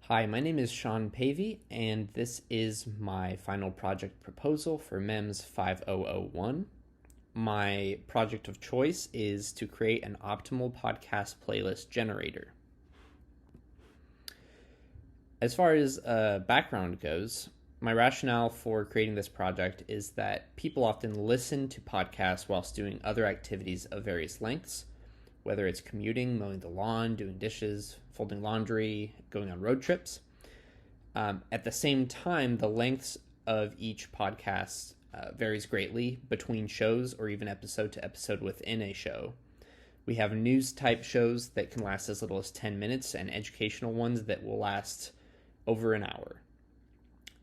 Hi, my name is Sean Pavey, and this is my final project proposal for MEMS 5001. My project of choice is to create an optimal podcast playlist generator. As far as background goes, my rationale for creating this project is that people often listen to podcasts whilst doing other activities of various lengths, whether it's commuting, mowing the lawn, doing dishes, folding laundry, going on road trips. At the same time, the lengths of each podcast varies greatly between shows or even episode to episode within a show. We have news type shows that can last as little as 10 minutes and educational ones that will last over an hour.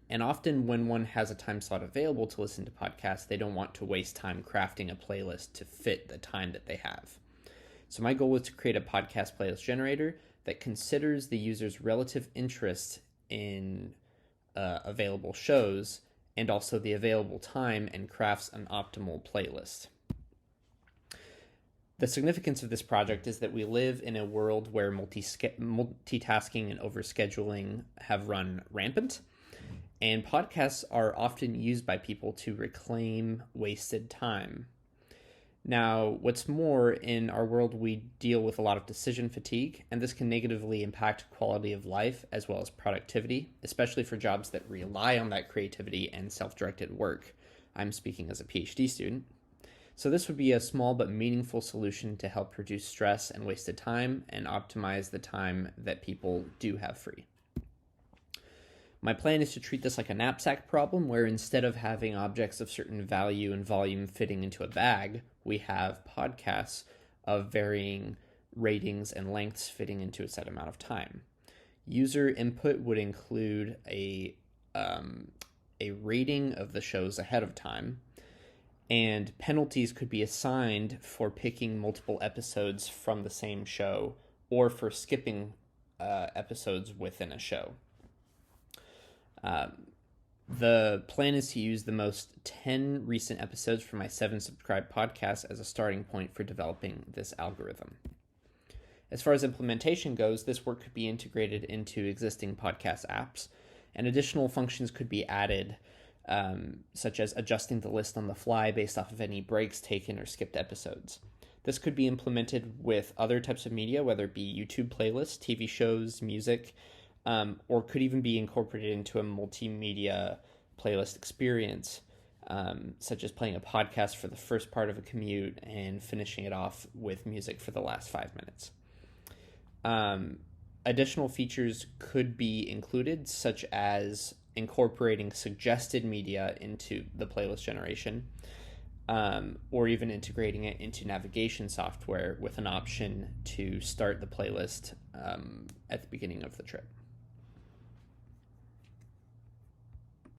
And often when one has a time slot available to listen to podcasts, they don't want to waste time crafting a playlist to fit the time that they have. So my goal was to create a podcast playlist generator that considers the user's relative interest in available shows and also the available time and crafts an optimal playlist. The significance of this project is that we live in a world where multitasking and overscheduling have run rampant, and podcasts are often used by people to reclaim wasted time. Now, what's more, in our world, we deal with a lot of decision fatigue, and this can negatively impact quality of life as well as productivity, especially for jobs that rely on that creativity and self-directed work. I'm speaking as a PhD student. So this would be a small but meaningful solution to help reduce stress and wasted time and optimize the time that people do have free. My plan is to treat this like a knapsack problem, where instead of having objects of certain value and volume fitting into a bag, we have podcasts of varying ratings and lengths fitting into a set amount of time. User input would include a rating of the shows ahead of time, and penalties could be assigned for picking multiple episodes from the same show or for skipping episodes within a show. The plan is to use the most 10 recent episodes from my 7 subscribed podcasts as a starting point for developing this algorithm. As far as implementation goes, this work could be integrated into existing podcast apps, and additional functions could be added, such as adjusting the list on the fly based off of any breaks taken or skipped episodes. This could be implemented with other types of media, whether it be YouTube playlists, TV shows, music, or could even be incorporated into a multimedia playlist experience, such as playing a podcast for the first part of a commute and finishing it off with music for the last 5 minutes. Additional features could be included, such as incorporating suggested media into the playlist generation, or even integrating it into navigation software with an option to start the playlist at the beginning of the trip.